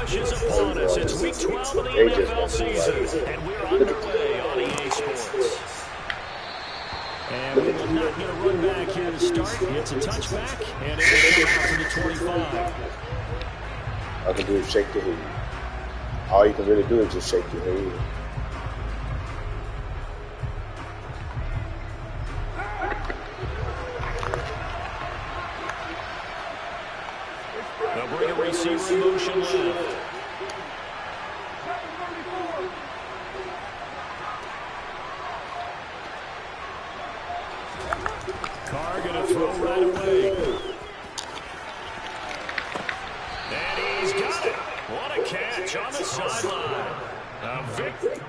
rush is upon us. It's week 12 of the NFL season, and we're underway on EA Sports. And we will not get a run back here to start. It's a touchback, and it will come out to the 25. All I can do is shake your head. All you can really do is just shake your head. They'll bring a receiver in motion left. Carr going to throw right away. And he's got it. What a catch on the sideline. A victory.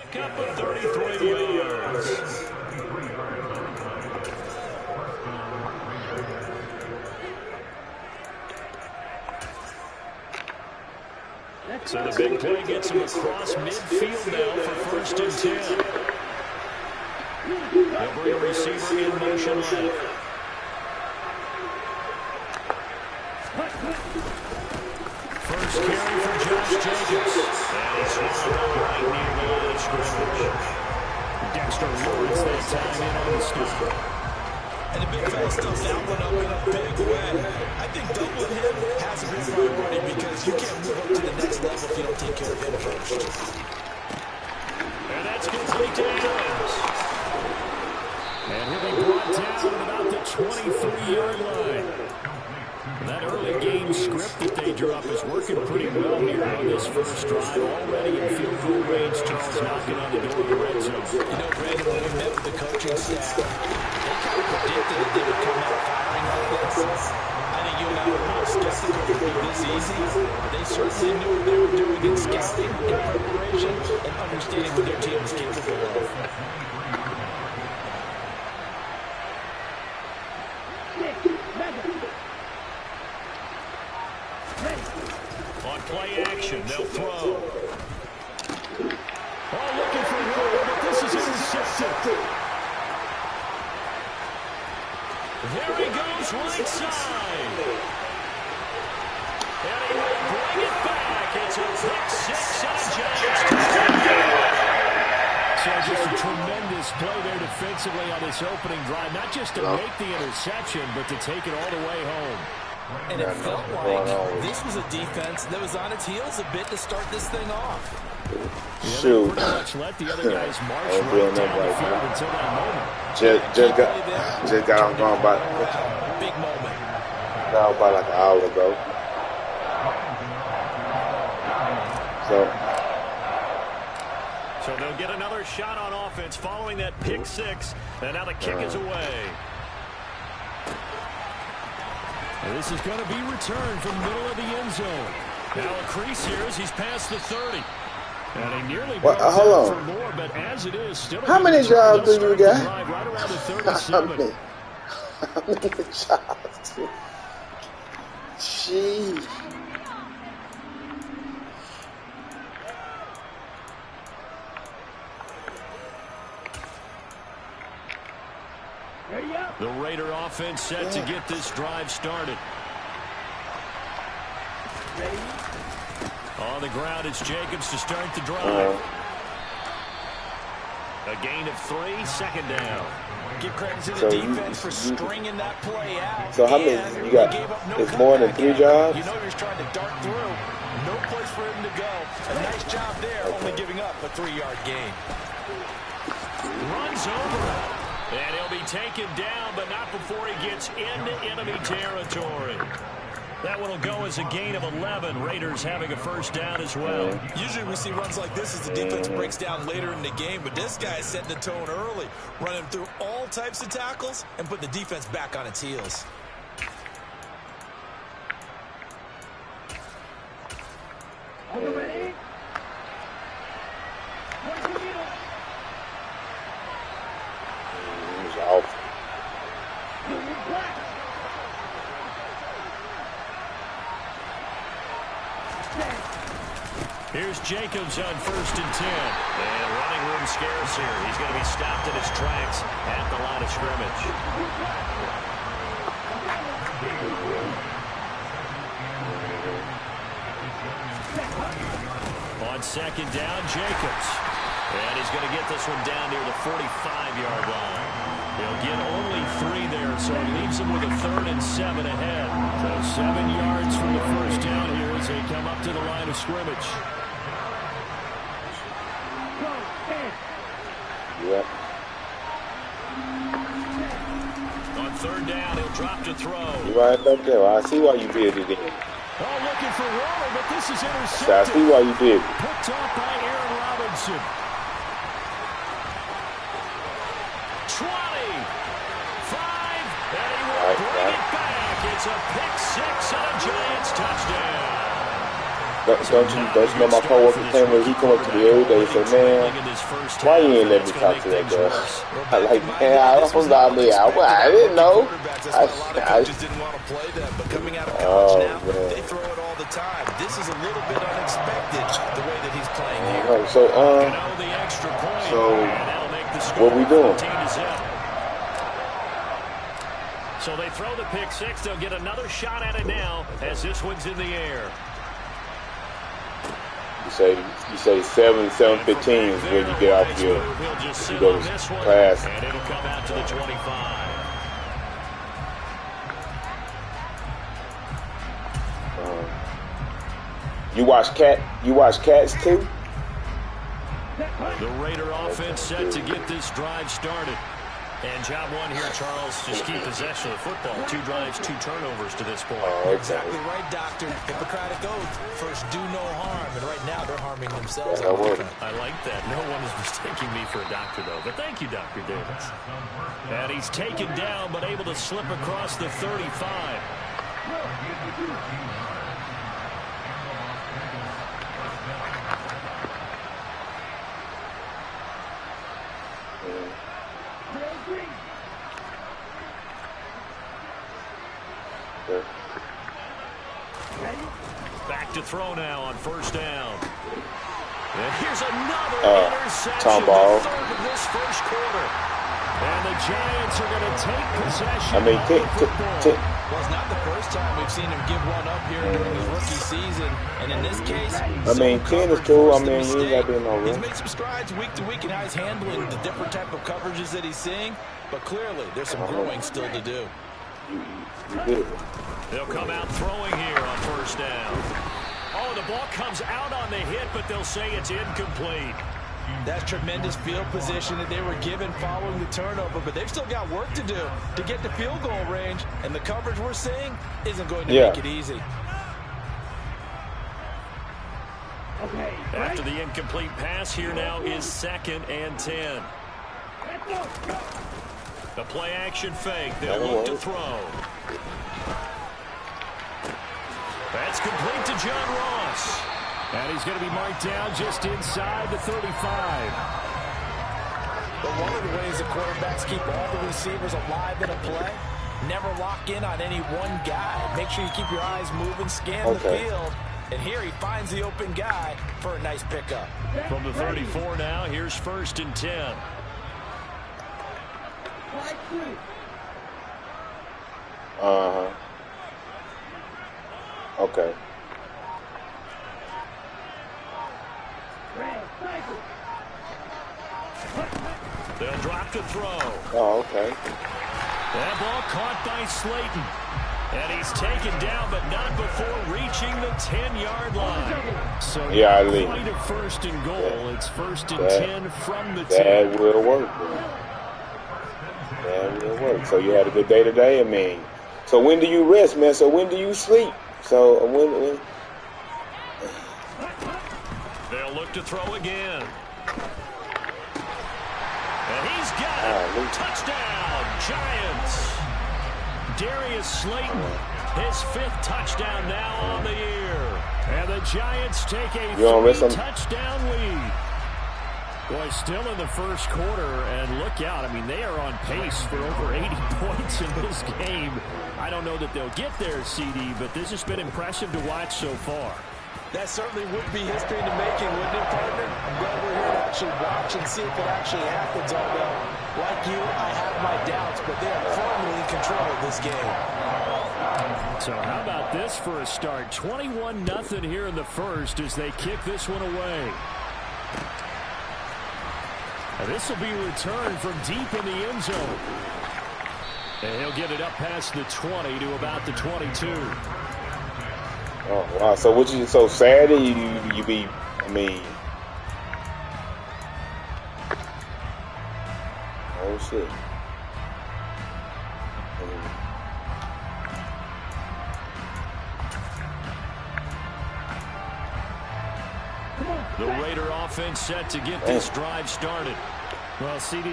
Up of 33 yards. So the big play gets him across midfield now for 1st and 10. They'll bring a receiver in motion left. First carry for Josh Jacobs. And he's swallowed right near the line of scrimmage. Dexter Lawrence that time in on the stop. And the big fella stuffs that one up in a big way. I think doubling him has to be a priority because you can't move up to the next level if you don't take care of him first. And that's complete to Adams. And he'll be brought down at about the 23-yard line. That early game script that they drew up is working pretty well here on this first drive. Already in field goal range, Charles knocking on the door of the red zone. You know, Brandon, when we met with the coaching staff, they kind of predicted that they would come out firing like this. I think you and I were a little skeptical it would be this easy. They certainly knew what they were doing in scouting, in preparation, and understanding what their team was capable of. On play action, they'll throw. Oh, looking for Ward, but this is intercepted. There he goes, right side. And he will bring it back. It's a pick six and a Giants touchdown. So just a tremendous play there defensively on this opening drive. Not just to make the interception, but to take it all the way home. And it felt like this was a defense that was on its heels a bit to start this thing off. Shoot. Pretty much let the other guys march right down the field until that moment. Just got on gone by big moment. Now by like an hour ago. So they'll get another shot on offense following that pick six. And now the kick is away. And this is going to be returned from the middle of the end zone. Now a crease here as he's past the 30. And he nearly broke out for more, but as it is, still how many jobs do you got? Right around the 37. How many jobs? Jeez. The Raider offense set to get this drive started. On the ground, it's Jacobs to start the drive. A gain of 3, 2nd down. Give credit to the defense for stringing that play out. So how many you got? It's more than 3 jobs? You know he was trying to dart through. No place for him to go. A nice job there, only giving up a 3-yard gain. Runs over. And he'll be taken down, but not before he gets into enemy territory. That one will go as a gain of 11. Raiders having a first down as well. Usually we see runs like this as the defense breaks down later in the game, but this guy is setting the tone early, running through all types of tackles and putting the defense back on its heels. He's off. Here's Jacobs on 1st and 10. And running room scarce here. He's going to be stopped in his tracks at the line of scrimmage. On 2nd down, Jacobs. And he's going to get this one down near the 45-yard line. He'll get only 3 there, so it leaves him with a 3rd and 7 ahead. So 7 yards from the first down here as they come up to the line of scrimmage. Yep. On 3rd down, he'll drop to throw. You right back there. I see why you did it. Oh, looking for Waller, but this is intercepted. So I see why you did it. Picked off by Aaron Robinson. 20, 5, and he will bring it back. It's a pick 6 and a Giants touchdown. Don't you know my coworker came when he come up to me every day and said, man, why you ain't let me talk to that girl? I like, man, I didn't know. I just didn't want to play them, but coming out of college now, they throw it all the time. This is a little bit unexpected, the way that he's playing here. So what we doing? So they throw the pick 6. They'll get another shot at it now as this one's in the air. You say 7:15 is when you get off your you go to class. And it'll come out to the 25. You watch Cats too? The Raider offense set to get this drive started. And job one here, Charles, just keep possession of the football. 2 drives, 2 turnovers to this point. Oh, okay. Exactly right, Doctor. Hippocratic oath. First, do no harm. And right now, they're harming themselves. I like that. No one is mistaking me for a doctor, though. But thank you, Dr. Davis. And he's taken down, but able to slip across the 35. Back to throw now on 1st down. And here's another interception. Tom Ball. The 3rd of this first quarter. And the Giants are going to take possession. I mean, well, it's not the first time we've seen him give one up here during his rookie season. And in this case, I mean, 10 is cool. I mean, you ain't got to be in no room. He's made some strides week to week in how he's handling the different type of coverages that he's seeing. But clearly, there's some growing still to do. You did it. They'll come out throwing here on 1st down. Oh, the ball comes out on the hit, but they'll say it's incomplete. That's tremendous field position that they were given following the turnover, but they've still got work to do to get to field goal range, and the coverage we're seeing isn't going to make it easy. After the incomplete pass, here now is 2nd and 10. The play action fake. They'll look to throw. That's complete to John Ross. And he's going to be marked down just inside the 35. But one of the ways the quarterbacks keep all the receivers alive in a play, never lock in on any one guy. Make sure you keep your eyes moving, scan the field. And here he finds the open guy for a nice pickup. From the 34 now, here's 1st and 10. Uh-huh. Okay. They'll drop to throw. Oh, okay. That ball caught by Slayton. And he's taken down, but not before reaching the 10-yard line. So quite a 1st and goal. It's 1st and 10 from the 10. That will work, man. That will work. So you had a good day today? I mean, so when do you rest, man? So when do you sleep? So when? They'll look to throw again. And he's got it. Touchdown, Giants. Darius Slayton His 5th touchdown now on the year. And the Giants take a 3-touchdown lead. Boy, still in the first quarter, and look out. I mean, they are on pace for over 80 points in this game. I don't know that they'll get there, CD, but this has been impressive to watch so far. That certainly would be history in the making, wouldn't it, partner? I'm glad we're here to actually watch and see if it actually happens, although, like you, I have my doubts, but they are firmly in control of this game. So how about this for a start? 21-0 here in the first as they kick this one away. And this will be returned from deep in the end zone. And he'll get it up past the 20 to about the 22. Oh wow! So what you so Saturday you be? I mean, oh shit. The Raider offense set to get this drive started. Well, CD,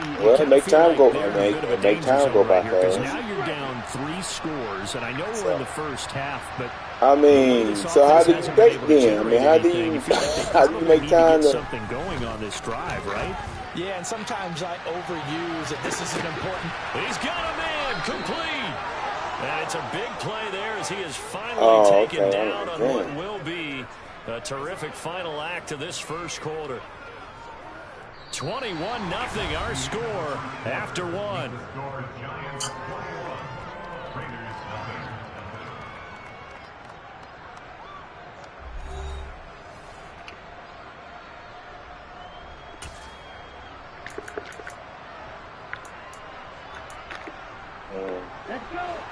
make time go. Make time go by fast. Now you're down 3 scores, and I know we're in the first half, but I mean, so how did you make then? I mean, how do you make time to something going on this drive, right? Yeah, and sometimes I overuse it. This is an important. He's got a man complete, and it's a big play there as he is finally taken down on what will be a terrific final act of this first quarter. 21-0 our score after 1.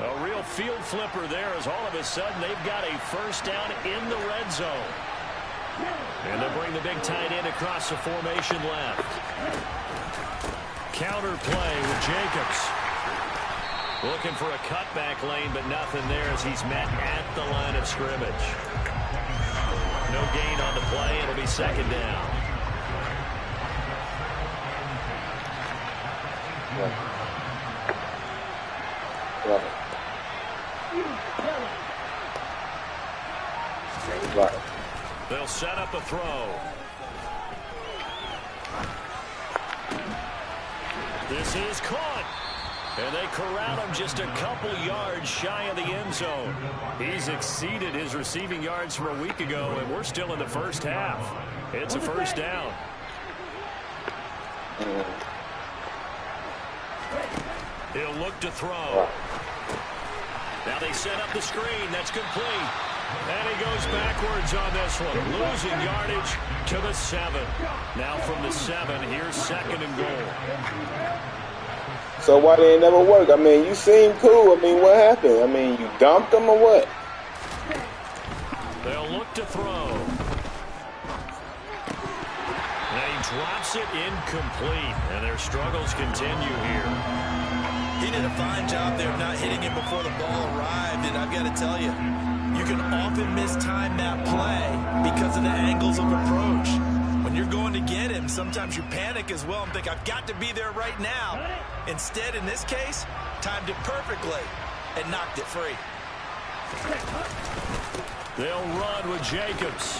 A real field flipper there as all of a sudden they've got a first down in the red zone. And they'll bring the big tight end across the formation left. Counter play with Jacobs. Looking for a cutback lane, but nothing there as he's met at the line of scrimmage. No gain on the play. It'll be second down. They'll set up a throw. This is caught. And they corral him just a couple yards shy of the end zone. He's exceeded his receiving yards from a week ago, and we're still in the first half. It's a first down. He'll look to throw. Now they set up the screen. That's complete. And he goes backwards on this one. Losing yardage to the 7. Now from the 7, here's second and goal. So why they never work? I mean, you seem cool. I mean, what happened? I mean, you dumped them or what? They'll look to throw. And he drops it incomplete. And their struggles continue here. He did a fine job there of not hitting it before the ball arrived. And I've got to tell you, you can often mistime that play because of the angles of approach. When you're going to get him, sometimes you panic as well and think, I've got to be there right now. Instead, in this case, timed it perfectly and knocked it free. They'll run with Jacobs.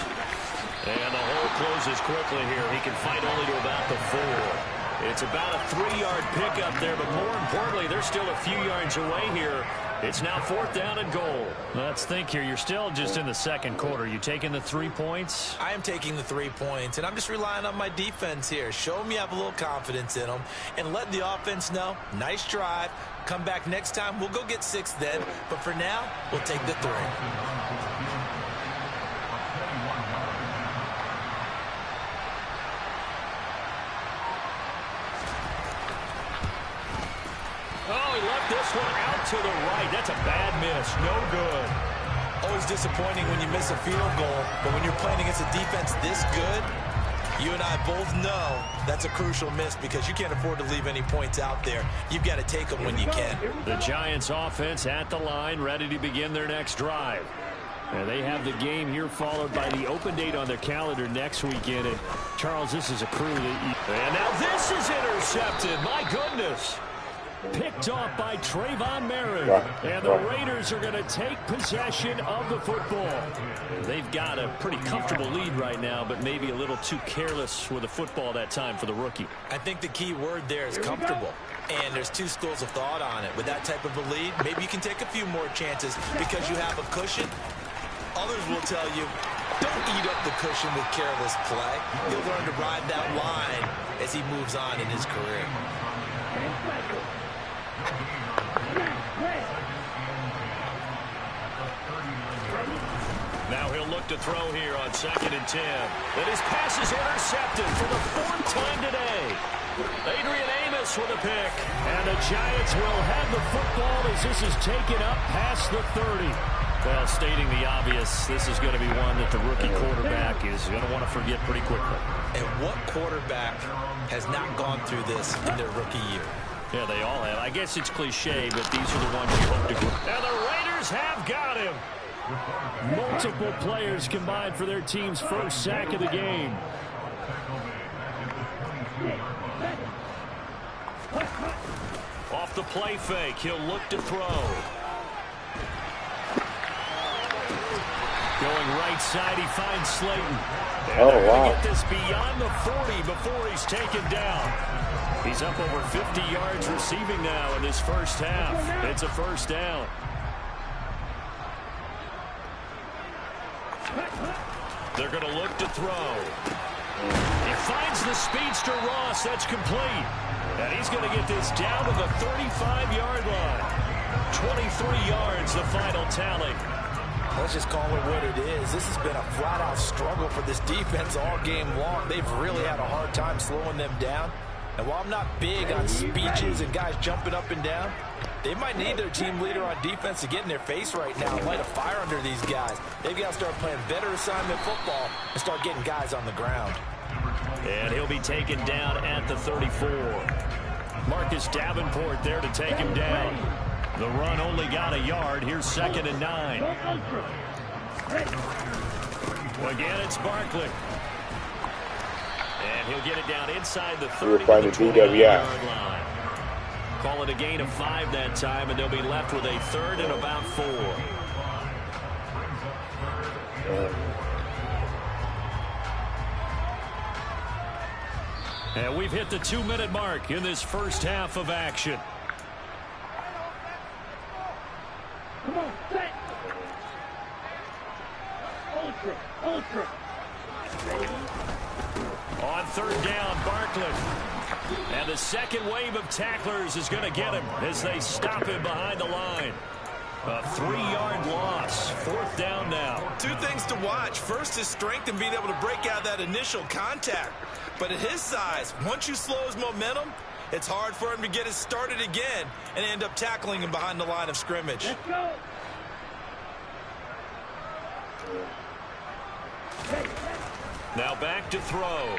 And the hole closes quickly here. He can fight only to about the 4. It's about a 3-yard pickup there, but more importantly, they're still a few yards away here. It's now 4th down and goal. Let's think here. You're still just in the second quarter. You taking the 3 points? I am taking the 3 points, and I'm just relying on my defense here. Show them you have a little confidence in them, and let the offense know, nice drive. Come back next time. We'll go get 6 then, but for now, we'll take the 3. Oh, he left this one out to the right. That's a bad miss. No good. Always disappointing when you miss a field goal, but when you're playing against a defense this good, you and I both know that's a crucial miss because you can't afford to leave any points out there. You've got to take them when you can. The Giants offense at the line, ready to begin their next drive. And they have the game here followed by the open date on their calendar next weekend. And Charles, this is a crew that... And now this is intercepted. My goodness. Picked off by Trayvon Merritt. And the Raiders are going to take possession of the football. They've got a pretty comfortable lead right now, but maybe a little too careless with the football that time for the rookie. I think the key word there is comfortable. And there's two schools of thought on it. With that type of a lead, maybe you can take a few more chances because you have a cushion. Others will tell you, don't eat up the cushion with careless play. He'll learn to ride that line as he moves on in his career. Now he'll look to throw here on 2nd and 10. And his pass is intercepted for the 4th time today. Adrian Amos with a pick. And the Giants will have the football as this is taken up past the 30. Well, stating the obvious, this is going to be one that the rookie quarterback is going to want to forget pretty quickly. And what quarterback has not gone through this in their rookie year? Yeah, they all have. I guess it's cliche, but these are the ones you hope to grow. And the Raiders have got him. Multiple players combined for their team's first sack of the game. Off the play fake, he'll look to throw. Going right side, he finds Slayton. Oh, wow. Get this beyond the 40 before he's taken down. He's up over 50 yards receiving now in this first half. It's a first down. They're going to look to throw. He finds the speedster Ross. That's complete. And he's going to get this down to the 35-yard line. 23 yards, the final tally. Let's just call it what it is. This has been a flat-out struggle for this defense all game long. They've really had a hard time slowing them down. And while I'm not big on speeches and guys jumping up and down, they might need their team leader on defense to get in their face right now and light a fire under these guys. They've got to start playing better assignment football and start getting guys on the ground. And he'll be taken down at the 34. Marcus Davenport there to take him down. The run only got a yard. Here's 2nd and 9. Again, it's Barkley. And he'll get it down inside the 30 yard line. Call it a gain of 5 that time, and they'll be left with a 3rd and about 4. And we've hit the 2-minute mark in this first half of action. Come on, set. Ultra. On 3rd down, Barkley. And the second wave of tacklers is going to get him as they stop him behind the line. A 3-yard loss. 4th down now. Two things to watch. First, his strength and being able to break out that initial contact. But at his size, once you slow his momentum, it's hard for him to get it started again and end up tackling him behind the line of scrimmage. Let's go. Now back to throw.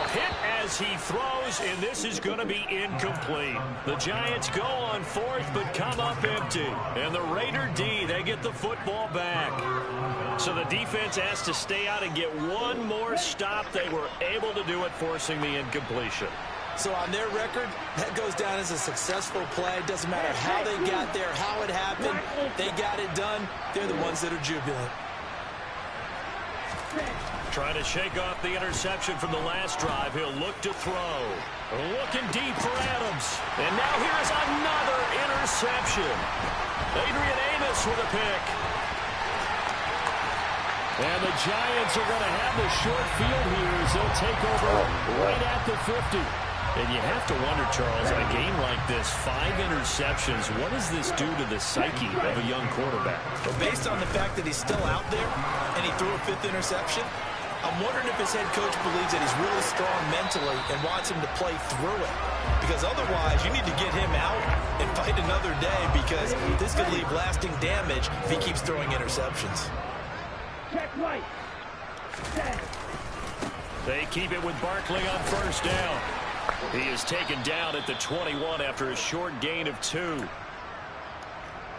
Hit as he throws, and this is going to be incomplete. The Giants go on 4th, but come up empty. And the Raider D, they get the football back. So the defense has to stay out and get one more stop. They were able to do it, forcing the incompletion. So on their record, that goes down as a successful play. It doesn't matter how they got there, how it happened. They got it done. They're the ones that are jubilant. Trying to shake off the interception from the last drive. He'll look to throw. Looking deep for Adams. And now here's another interception. Adrian Amos with a pick. And the Giants are going to have the short field here as they'll take over right at the 50. And you have to wonder, Charles, in a game like this, 5 interceptions, what does this do to the psyche of a young quarterback? Well, based on the fact that he's still out there and he threw a 5th interception, I'm wondering if his head coach believes that he's really strong mentally and wants him to play through it. Because otherwise, you need to get him out and fight another day because this could leave lasting damage if he keeps throwing interceptions. Check right. Set. They keep it with Barkley on 1st down. He is taken down at the 21 after a short gain of 2.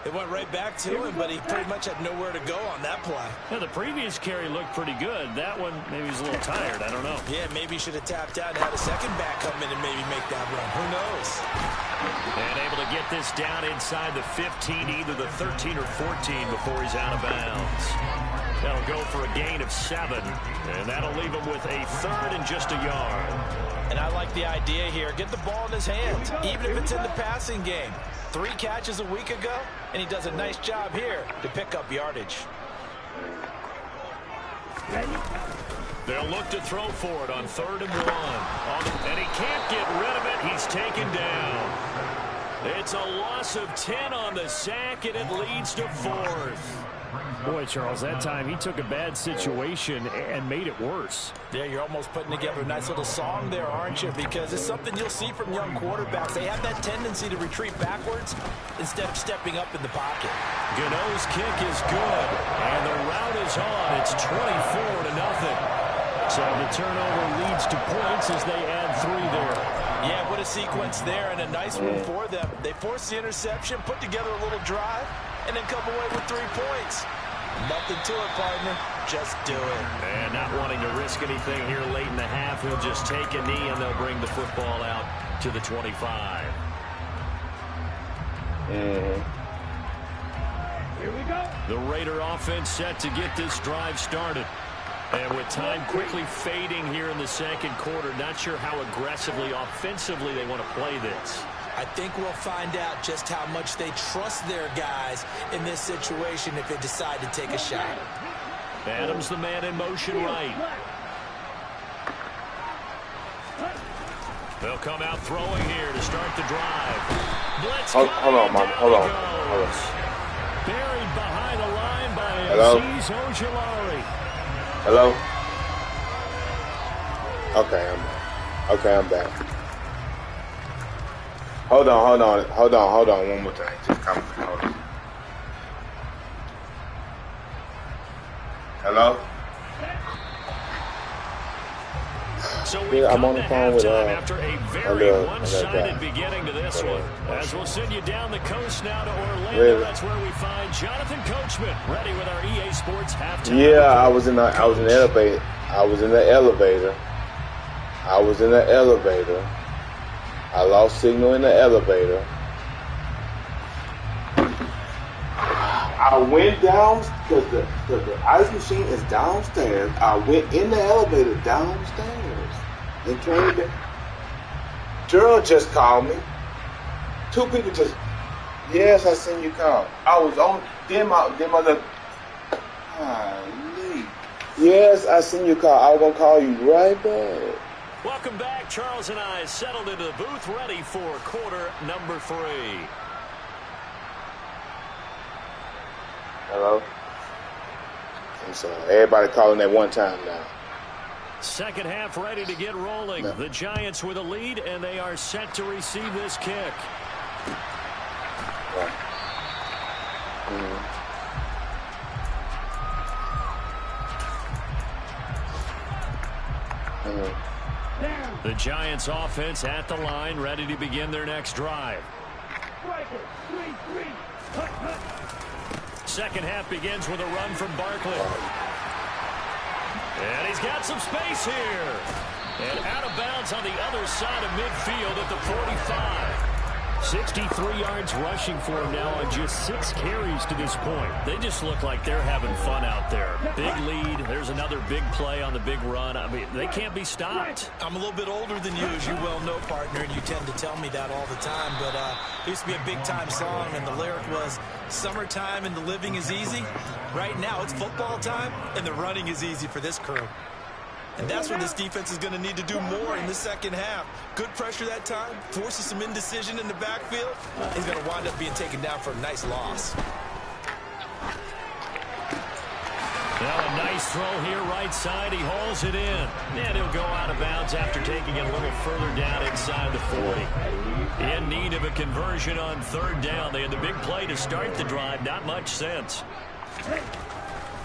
It went right back to him, but he pretty much had nowhere to go on that play. Yeah, the previous carry looked pretty good. That one, maybe he's a little tired. I don't know. Yeah, maybe he should have tapped out and had a second back come in and maybe make that run. Who knows? And able to get this down inside the 15, either the 13 or 14 before he's out of bounds. That'll go for a gain of 7, and that'll leave him with a 3rd and just a yard. And I like the idea here. Get the ball in his hands, even if it's in the passing game. 3 catches a week ago, and he does a nice job here to pick up yardage. They'll look to throw for it on 3rd and 1. And he can't get rid of it. He's taken down. It's a loss of 10 on the sack, and it leads to 4th. Boy, Charles, that time he took a bad situation and made it worse. Yeah, you're almost putting together a nice little song there, aren't you? Because it's something you'll see from young quarterbacks. They have that tendency to retreat backwards instead of stepping up in the pocket. Gano's kick is good, and the route is on. It's 24-0. So the turnover leads to points as they add 3 there. Yeah, what a sequence there, and a nice one for them. They force the interception, put together a little drive, and then come away with 3 points. Nothing to it, partner. Just do it. And not wanting to risk anything here late in the half, he'll just take a knee, and they'll bring the football out to the 25. Here we go. The Raider offense set to get this drive started. And with time quickly fading here in the second quarter, not sure how aggressively, offensively they want to play this. I think we'll find out just how much they trust their guys in this situation if they decide to take a shot. Adams, the man in motion right. They'll come out throwing here to start the drive. Blitz Hold on, Mom. Hold on. Buried behind the line by Aziz Ojulari. Hello? Okay, I'm back. Hold on. One more time. Just come. Hold on. Hello? So I'm on the phone with after a very one-sided beginning to this one. As we'll send you down the coast now to Orlando, that's where we find Jonathan Coachman ready with our EA Sports halftime. Yeah, I was in the elevator. I lost signal in the elevator. I went down because the ice machine is downstairs. I went in the elevator downstairs and came back. Gerald just called me. 2 people just. Yes, I seen you call. I was on. Then my. Yes, I seen you call. I was gonna call you right back. Welcome back. Charles and I settled into the booth, ready for quarter number 3. Hello? And so everybody calling at one time now. Second half ready to get rolling. No. The Giants with a lead, and they are set to receive this kick. Right. The Giants offense at the line, ready to begin their next drive. Second half begins with a run from Barkley. And he's got some space here. And out of bounds on the other side of midfield at the 45. 63 yards rushing for him now on just 6 carries to this point. They just look like they're having fun out there. Big lead. There's another big play on the big run. I mean, they can't be stopped. I'm a little bit older than you, as you well know, partner, and you tend to tell me that all the time. But it used to be a big-time song, and the lyric was, "Summertime and the living is easy." Right now, it's football time, and the running is easy for this crew. And that's what this defense is going to need to do more in the second half. Good pressure that time, forces some indecision in the backfield. He's going to wind up being taken down for a nice loss. Now a nice throw here right side. He hauls it in. And he'll go out of bounds after taking it a little further down inside the 40. In need of a conversion on third down. They had the big play to start the drive. Not much sense.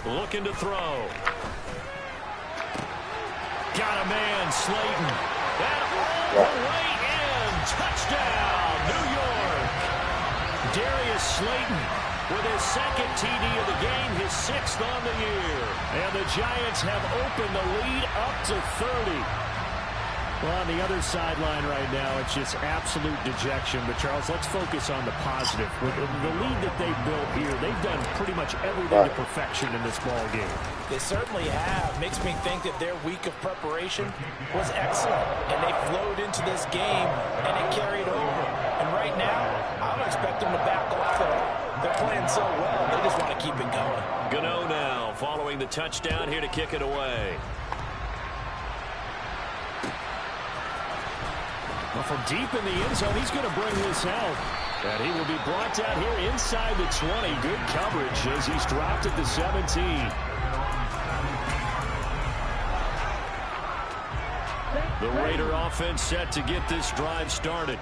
Looking to throw. Got a man, Slayton. That all the way in. Touchdown, New York. Darius Slayton with his second TD of the game, his 6th on the year. And the Giants have opened the lead up to 30. Well, on the other sideline right now, it's just absolute dejection. But, Charles, let's focus on the positive. With the lead that they've built here, they've done pretty much everything to perfection in this ball game. They certainly have. Makes me think that their week of preparation was excellent. And they flowed into this game, and it carried over. And right now, I don't expect them to back off at all. They're playing so well, they just want to keep it going. Gano now following the touchdown here to kick it away. Well, from deep in the end zone, he's going to bring this out. And he will be brought down here inside the 20. Good coverage as he's dropped at the 17. The Raider offense set to get this drive started.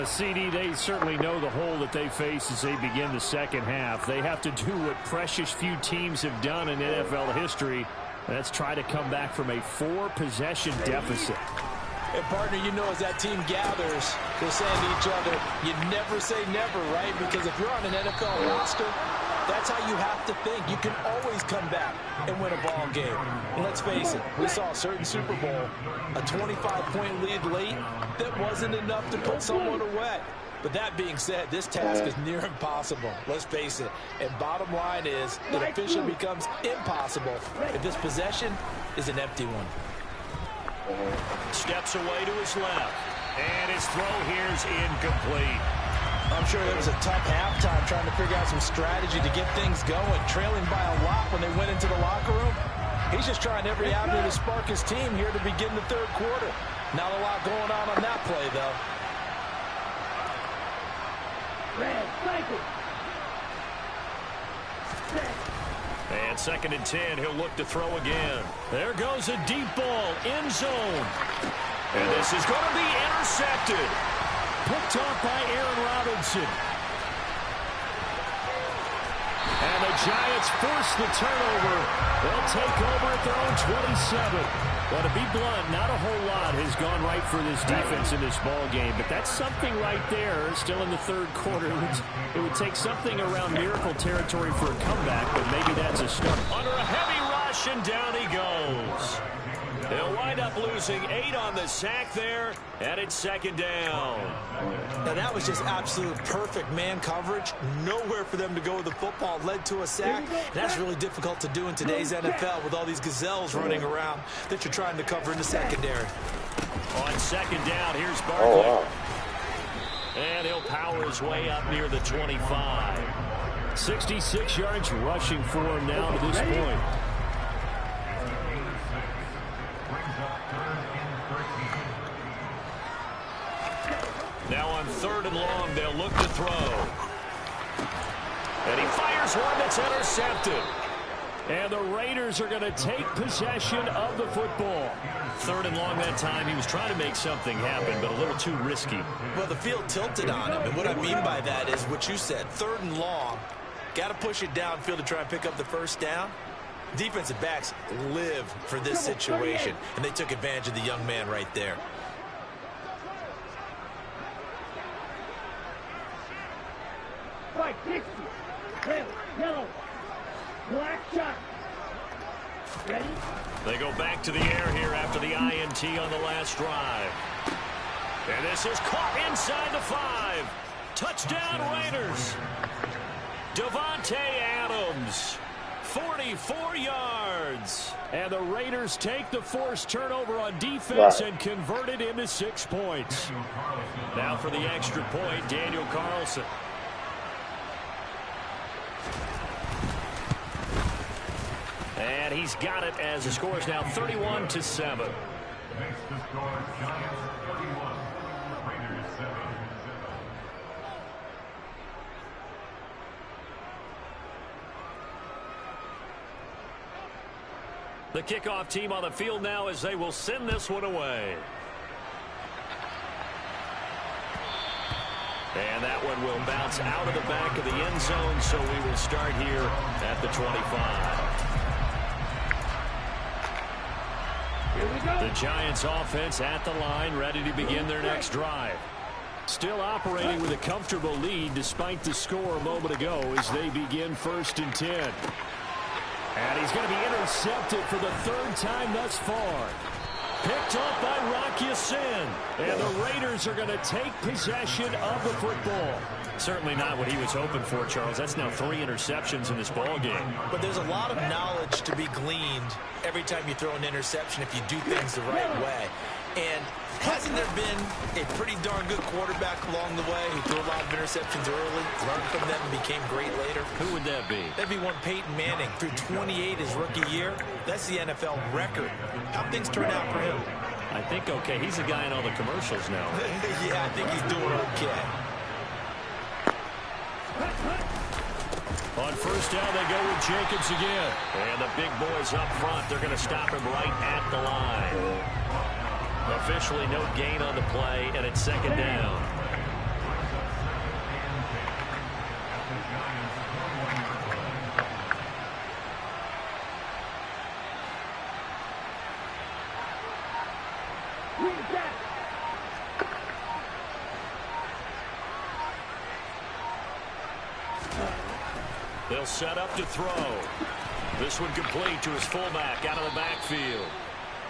CD, they certainly know the hole that they face as they begin the second half. They have to do what precious few teams have done in NFL history. That's try to come back from a 4-possession deficit. And, partner, you know as that team gathers, they're saying to each other, you never say never, right? Because if you're on an NFL roster, that's how you have to think. You can always come back and win a ball game. And let's face it, we saw a certain Super Bowl, a 25-point lead late that wasn't enough to put someone away. But that being said, this task is near impossible. Let's face it. And bottom line is, it officially becomes impossible if this possession is an empty one. Steps away to his left. And his throw here is incomplete. I'm sure it was a tough halftime trying to figure out some strategy to get things going. Trailing by a lot when they went into the locker room. He's just trying every avenue to spark his team here to begin the third quarter. Not a lot going on that play, though. Red, cycle. And 2nd and 10, he'll look to throw again. There goes a deep ball, end zone. And this is going to be intercepted. Picked off by Aaron Robinson. And the Giants force the turnover. They'll take over at their own 27. Well, to be blunt, not a whole lot has gone right for this defense in this ball game, but that's something right there. Still in the third quarter. It would take something around miracle territory for a comeback, but maybe that's a start. Under a heavy rush, and down he goes. They'll wind up losing 8 on the sack there, and it's 2nd down. Now, that was just absolute perfect man coverage. Nowhere for them to go with the football. Led to a sack. That's really difficult to do in today's NFL with all these gazelles running around that you're trying to cover in the secondary. On 2nd down, here's Barkley. And he'll power his way up near the 25. 66 yards rushing for him now to this point. Now on 3rd and long, they'll look to throw. And he fires one that's intercepted. And the Raiders are going to take possession of the football. 3rd and long that time. He was trying to make something happen, but a little too risky. Well, the field tilted on him. And what I mean by that is what you said. 3rd and long. Got to push it downfield to try and pick up the first down. Defensive backs live for this situation. And they took advantage of the young man right there. White, 60. Red, yellow. Black shot. Ready? They go back to the air here after the INT on the last drive. And this is caught inside the 5. Touchdown Raiders. Davante Adams. 44 yards. And the Raiders take the forced turnover on defense and convert it into 6 points. Now for the extra point, Daniel Carlson. And he's got it as the score is now 31-7. The kickoff team on the field now as they will send this one away. And that one will bounce out of the back of the end zone, so we will start here at the 25. Here we go. The Giants offense at the line, ready to begin their next drive. Still operating with a comfortable lead despite the score a moment ago as they begin 1st and 10. And he's going to be intercepted for the 3rd time thus far. Picked up by Rock Ya-Sin. And the Raiders are going to take possession of the football. Certainly not what he was hoping for, Charles. That's now 3 interceptions in this ball game. But there's a lot of knowledge to be gleaned every time you throw an interception if you do things the right way. And hasn't there been a pretty darn good quarterback along the way who threw a lot of interceptions early, learned from them, and became great later? Who would that be? That'd be one Peyton Manning. Threw 28 his rookie year. That's the NFL record. How'd things turn out for him? I think okay. He's the guy in all the commercials now. Yeah, I think he's doing okay. On 1st down, they go with Jacobs again. And the big boys up front, they're going to stop him right at the line. Officially no gain on the play, and it's 2nd down. They'll set up to throw. This one complete to his fullback out of the backfield.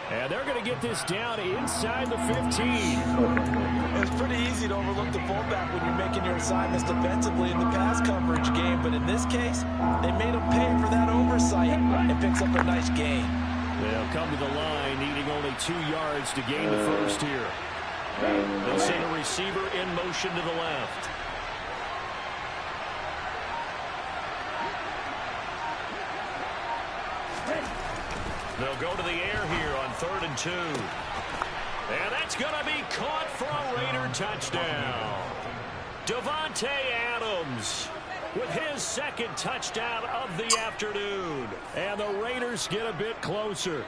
And they're going to get this down inside the 15. It's pretty easy to overlook the fullback when you're making your assignments defensively in the pass coverage game. But in this case, they made him pay for that oversight and picks up a nice gain. They'll come to the line needing only 2 yards to gain the 1st here. They'll send a receiver in motion to the left. They'll go to the air here on 3rd and 2. And that's going to be caught for a Raider touchdown. Davante Adams with his 2nd touchdown of the afternoon. And the Raiders get a bit closer.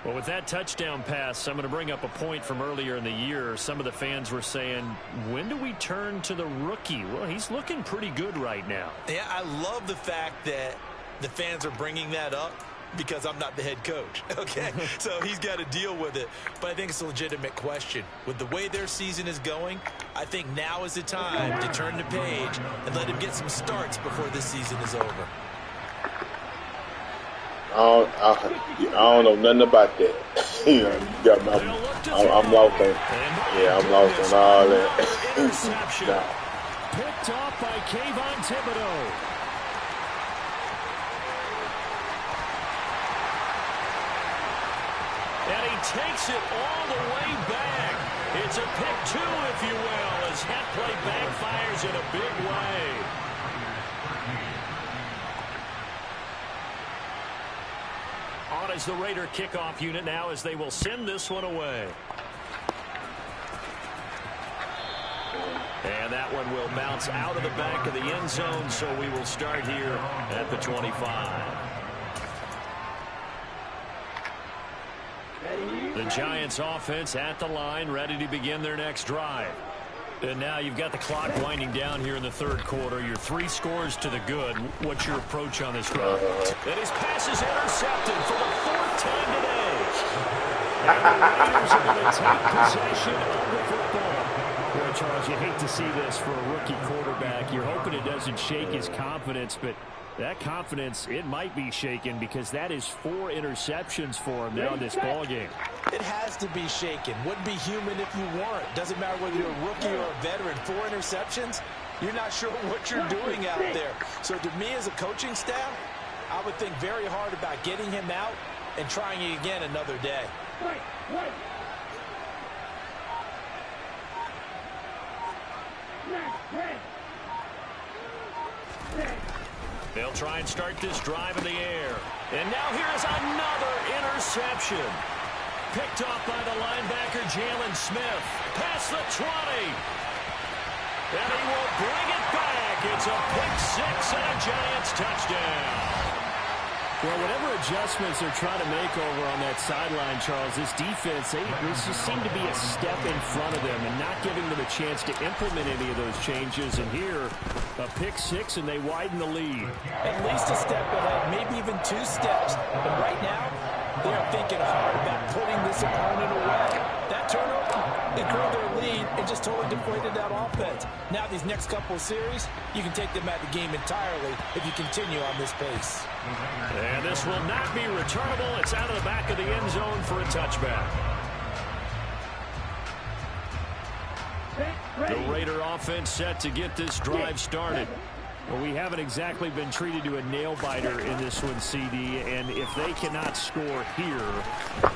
Well, with that touchdown pass, I'm going to bring up a point from earlier in the year. Some of the fans were saying, when do we turn to the rookie? Well, he's looking pretty good right now. Yeah, I love the fact that the fans are bringing that up because I'm not the head coach, okay? So he's got to deal with it. But I think it's a legitimate question. With the way their season is going, I think now is the time to turn the page and let him get some starts before this season is over. I don't know nothing about that. I'm lost on. Yeah, I'm lost on all that. Interception. Picked off by Kayvon Thibodeau. And he takes it all the way back. It's a pick 2, if you will, as that play backfires in a big way. On as the Raider kickoff unit now as they will send this one away. And that one will bounce out of the back of the end zone, so we will start here at the 25. The Giants offense at the line, ready to begin their next drive. And now you've got the clock winding down here in the 3rd quarter. You're 3 scores to the good. What's your approach on this drive? And his pass is intercepted for the 4th time today. And the Raiders are going to take possession of the football. Boy, Charles, you hate to see this for a rookie quarterback. You're hoping it doesn't shake his confidence, but that confidence, it might be shaken because that is 4 interceptions for him now in this ballgame. It has to be shaken. Wouldn't be human if you weren't. Doesn't matter whether you're a rookie or a veteran. 4 interceptions, you're not sure what you're doing out there. So to me as a coaching staff, I would think very hard about getting him out and trying it again another day. They'll try and start this drive in the air. And now here's another interception. Picked off by the linebacker, Jalen Smith. Past the 20. And he will bring it back. It's a pick 6 and a Giants touchdown. Well, whatever adjustments they're trying to make over on that sideline, Charles, this defense, they just seem to be a step in front of them and not giving them a chance to implement any of those changes. And here, a pick 6, and they widen the lead. At least a step ahead, maybe even 2 steps. But right now, they are thinking hard about putting this opponent away. That turnover, It grew their lead and just totally deflated that offense. Now these next couple of series, you can take them out of the game entirely if you continue on this pace. And this will not be returnable. It's out of the back of the end zone for a touchback. The Raider offense set to get this drive started. Well, we haven't exactly been treated to a nail-biter in this one, CD, and if they cannot score here,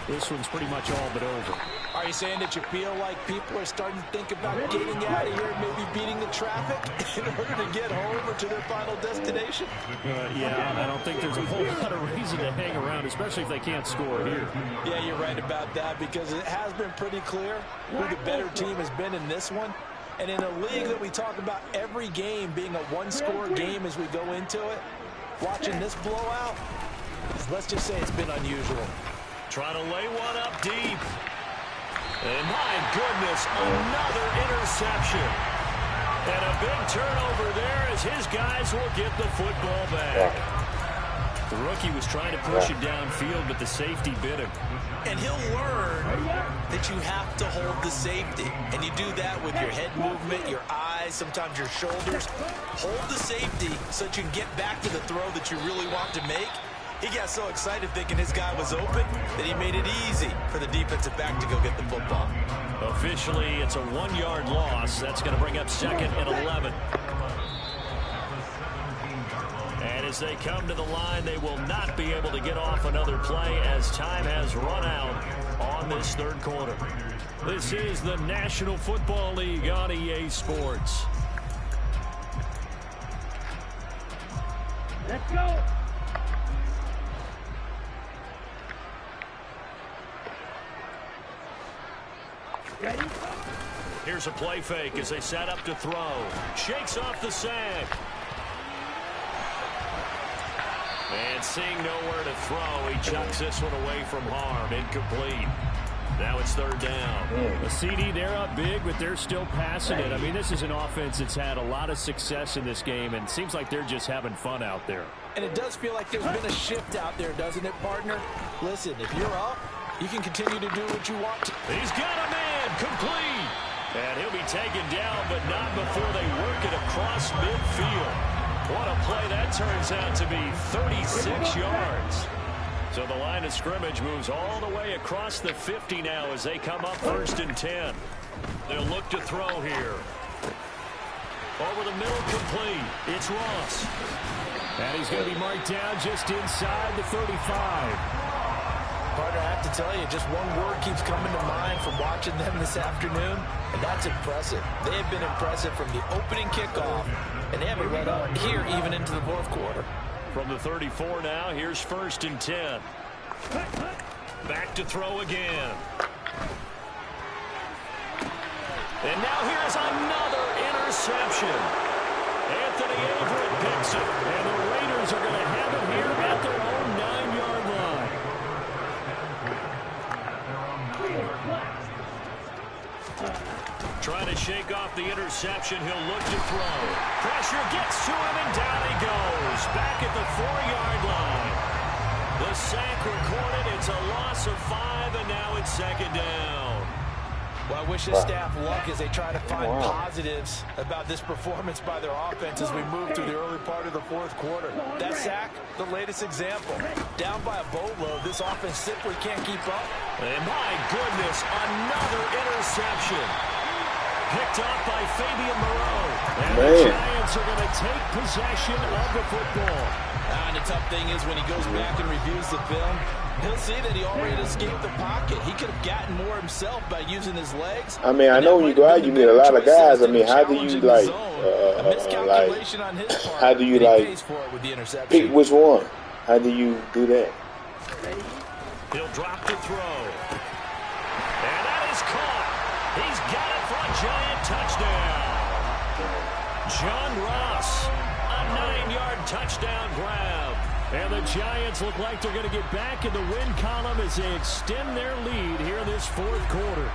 this one's pretty much all but over. Are you saying that you feel like people are starting to think about getting out of here and maybe beating the traffic in order to get home or to their final destination? Yeah, I don't think there's a whole lot of reason to hang around, especially if they can't score here. Yeah, you're right about that because it has been pretty clear who the better team has been in this one. And in a league that we talk about every game being a one-score game as we go into it, watching this blowout, let's just say it's been unusual. Trying to lay one up deep. And my goodness, another interception. And a big turnover there as his guys will get the football back. The rookie was trying to push it downfield, but the safety bit him. And he'll learn that you have to hold the safety. And you do that with your head movement, your eyes, sometimes your shoulders. Hold the safety so that you can get back to the throw that you really want to make. He got so excited thinking his guy was open that he made it easy for the defensive back to go get the football. Officially, it's a 1-yard loss. That's going to bring up 2nd and 11. And as they come to the line, they will not be able to get off another play as time has run out on this third quarter. This is the National Football League on EA Sports. Let's go. Ready? Here's a play fake as they set up to throw. Shakes off the sack. And seeing nowhere to throw, he chucks this one away from harm. Incomplete. Now it's 3rd down. A CD, they're up big, but they're still passing it. I mean, this is an offense that's had a lot of success in this game, and it seems like they're just having fun out there. And it does feel like there's been a shift out there, doesn't it, partner? Listen, if you're up, you can continue to do what you want to. He's got a man, complete. And he'll be taken down, but not before they work it across midfield. What a play that turns out to be, 36 yards. So the line of scrimmage moves all the way across the 50 now as they come up 1st and 10. They'll look to throw here. Over the middle, complete. It's Ross. And he's going to be marked down just inside the 35. Partner, I have to tell you, just one word keeps coming to mind from watching them this afternoon, and that's impressive. They have been impressive from the opening kickoff, and they haven't let up here even into the 4th quarter. From the 34 now, here's 1st and 10. Back to throw again. And now here's another interception. Anthony Averett picks it, and the Raiders are going to have it here at their own 9-yard line. Trying to shake off the interception. He'll look to throw. Pressure gets to him, and down he goes. Back at the 4-yard line. The sack recorded. It's a loss of 5, and now it's 2nd down. Well, I wish this staff luck as they try to find positives about this performance by their offense as we move through the early part of the 4th quarter. That sack, the latest example. Down by a boatload, this offense simply can't keep up. And my goodness, another interception. Picked off by Fabian Moreau. And the Giants are going to take possession of the football. And the tough thing is when he goes back and reviews the film, he'll see that he already escaped the pocket. He could have gotten more himself by using his legs. I mean, I know when you go out, you meet a lot of guys. I mean, how do you how do you pick which one? How do you do that? He'll drop the throw. And that is caught. He's got it for a Giant touchdown. John Ross, a 9-yard touchdown grab. And the Giants look like they're going to get back in the win column as they extend their lead here in this 4th quarter.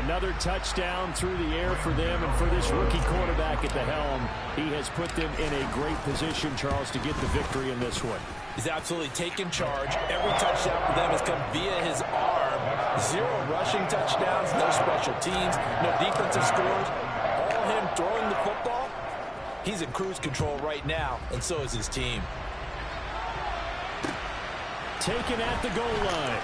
Another touchdown through the air for them, and for this rookie quarterback at the helm, he has put them in a great position, Charles, to get the victory in this one. He's absolutely taken charge. Every touchdown for them has come via his arm. 0 rushing touchdowns, no special teams, no defensive scores. All him throwing the football. He's in cruise control right now, and so is his team. Taken at the goal line.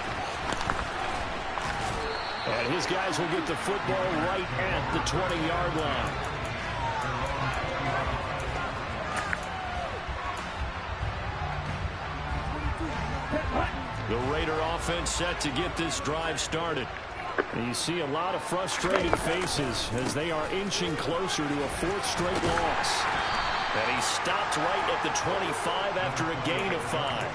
And his guys will get the football right at the 20-yard line. The Raider offense set to get this drive started. And you see a lot of frustrated faces as they are inching closer to a 4th straight loss. And he stopped right at the 25 after a gain of 5.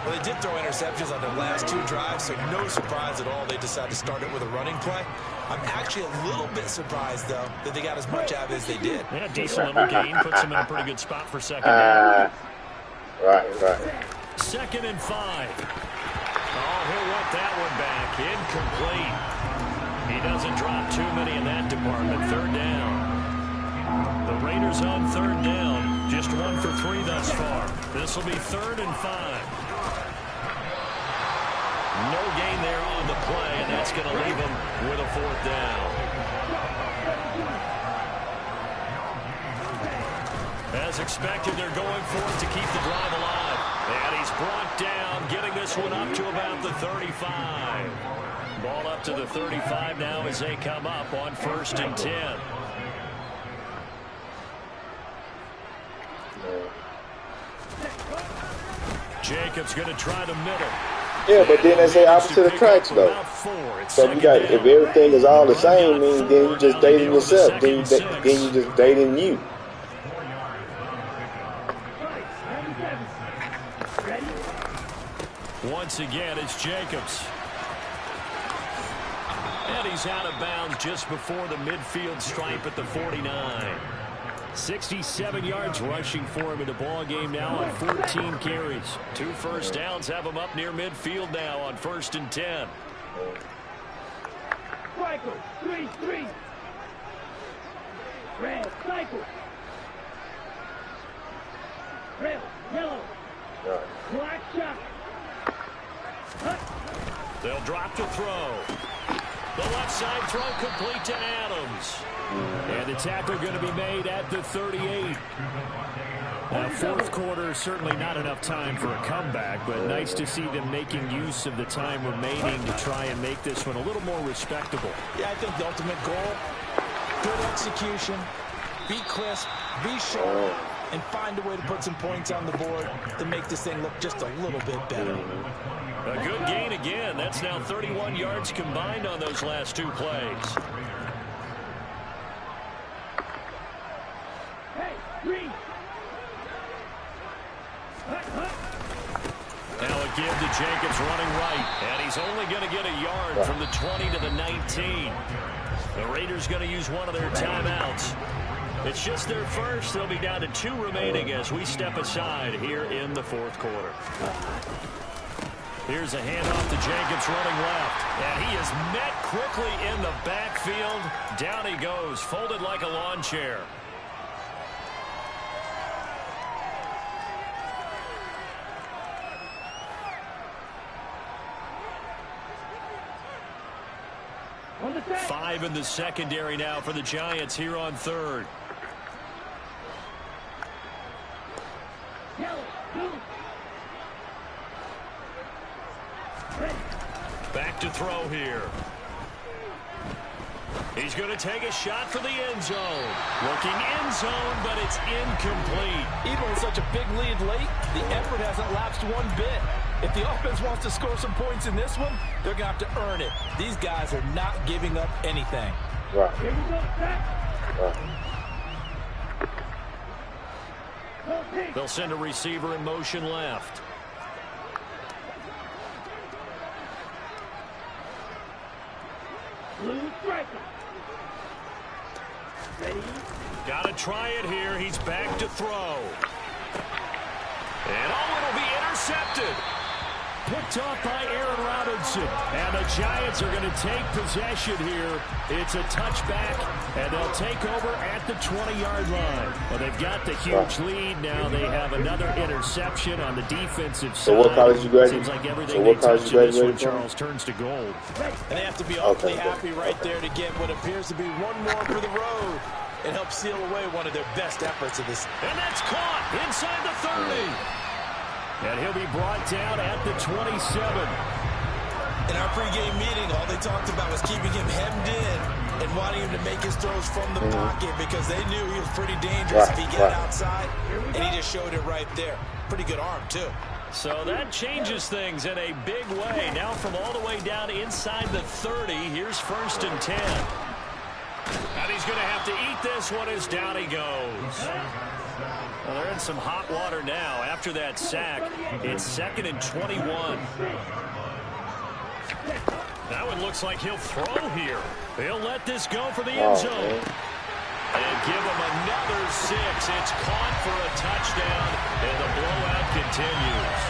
Well, they did throw interceptions on their last 2 drives, so no surprise at all they decided to start it with a running play. I'm actually a little bit surprised, though, that they got as much out of it as they did. Yeah, decent little gain. Puts them in a pretty good spot for second down. Right. 2nd and 5. Oh, he'll want that one back. Incomplete. He doesn't drop too many in that department. 3rd down. The Raiders on 3rd down. Just 1 for 3 thus far. This will be 3rd and 5. No gain there on the play, and that's going to leave him with a 4th down. As expected, they're going for it to keep the drive alive. And he's brought down, getting this one up to about the 35. Ball up to the 35 now as they come up on 1st and 10. Jacobs going to try the middle. Yeah, but then they say opposite attracts, though. So you got, if everything is all the same, then you just dating yourself. Then you just dating you. Once again, it's Jacobs. And he's out of bounds just before the midfield stripe at the 49. 67 yards rushing for him in the ball game now on 14 carries. 2 first downs have him up near midfield now on 1st and 10. Cycle, 3-3. Red, cycle. Red, yellow. Black shot. They'll drop to throw. The left side throw complete to Adams. And the tackle going to be made at the 38. Now, 4th quarter, certainly not enough time for a comeback, but nice to see them making use of the time remaining to try and make this one a little more respectable. Yeah, I think the ultimate goal, good execution, be crisp, be sharp, and find a way to put some points on the board to make this thing look just a little bit better. A good gain again. That's now 31 yards combined on those last 2 plays. Hey, green. Now a give to Jacobs running right. And he's only going to get a yard from the 20 to the 19. The Raiders going to use one of their timeouts. It's just their first. They'll be down to 2 remaining as we step aside here in the 4th quarter. Here's a handoff to Jacobs running left. And he is met quickly in the backfield. Down he goes, folded like a lawn chair. On the set. 5 in the secondary now for the Giants here on 3rd. Yellow, blue. Red. Back to throw here. He's going to take a shot for the end zone. Looking end zone, but it's incomplete. Even with such a big lead late, the effort hasn't lapsed one bit. If the offense wants to score some points in this one, they're going to have to earn it. These guys are not giving up anything. Right. Here we go, set. They'll send a receiver in motion left. Blue striker. Ready? Got to try it here. He's back to throw. And oh, it'll be intercepted. Picked off by Aaron Robinson. And the Giants are going to take possession here. It's a touchback, and they'll take over at the 20-yard line. Well, they've got the huge lead. Now they have another interception on the defensive side. So what college you graduated? Seems like everything they touch in this one, Charles, turns to gold. And they have to be awfully happy right there to get what appears to be one more for the road. It helps seal away one of their best efforts of this. And that's caught inside the 30. And he'll be brought down at the 27. In our pregame meeting, all they talked about was keeping him hemmed in and wanting him to make his throws from the pocket because they knew he was pretty dangerous if he got outside, and he just showed it right there. Pretty good arm, too. So that changes things in a big way. Now from all the way down inside the 30, here's 1st and 10. And he's going to have to eat this one as down he goes. Well, they're in some hot water now. After that sack, it's 2nd and 21. That one looks like he'll throw here. He'll let this go for the end zone. And give him another 6. It's caught for a touchdown, and the blowout continues.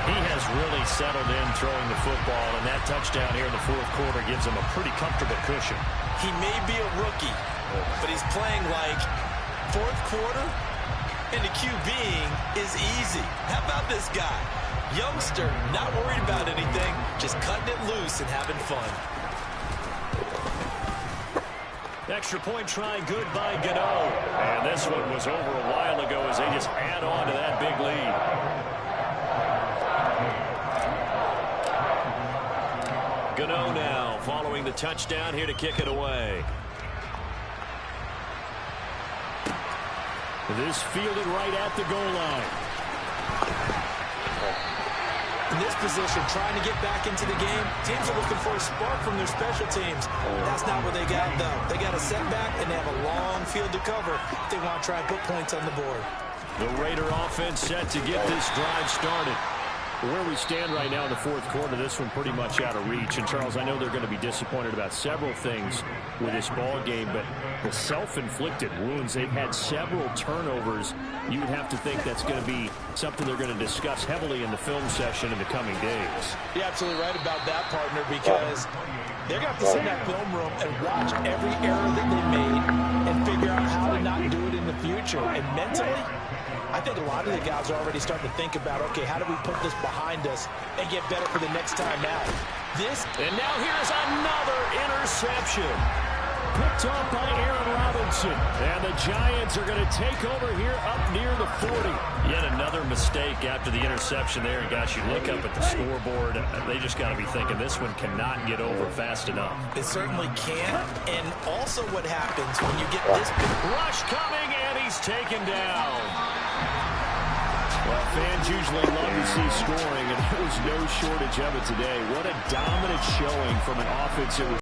He has really settled in throwing the football, and that touchdown here in the 4th quarter gives him a pretty comfortable cushion. He may be a rookie, but he's playing like 4th quarter, and the QBing is easy. How about this guy? Youngster, not worried about anything, just cutting it loose and having fun. Extra point try good by Gano. And this one was over a while ago as they just add on to that big lead. Gano now following the touchdown here to kick it away. This fielded right at the goal line. In this position, trying to get back into the game, teams are looking for a spark from their special teams. That's not what they got, though. They got a setback, and they have a long field to cover if they want to try and put points on the board. The Raider offense set to get this drive started. Where we stand right now in the 4th quarter, this one pretty much out of reach. And, Charles, I know they're going to be disappointed about several things with this ball game, but the self-inflicted wounds, they've had several turnovers. You would have to think that's going to be something they're going to discuss heavily in the film session in the coming days. You're absolutely right about that, partner, because they're going to have to sit in that film room and watch every error that they made and figure out how to not do it in the future. And mentally, I think a lot of the guys are already starting to think about, okay, how do we put this behind us and get better for the next time out? And now here's another interception. Picked off by Aaron Robinson. And the Giants are going to take over here up near the 40. Yet another mistake after the interception there. And gosh, you look up at the scoreboard, they just got to be thinking this one cannot get over fast enough. It certainly can't. And also what happens when you get this big rush coming, and he's taken down. Well, fans usually love to see scoring, and there was no shortage of it today. What a dominant showing from an offense that was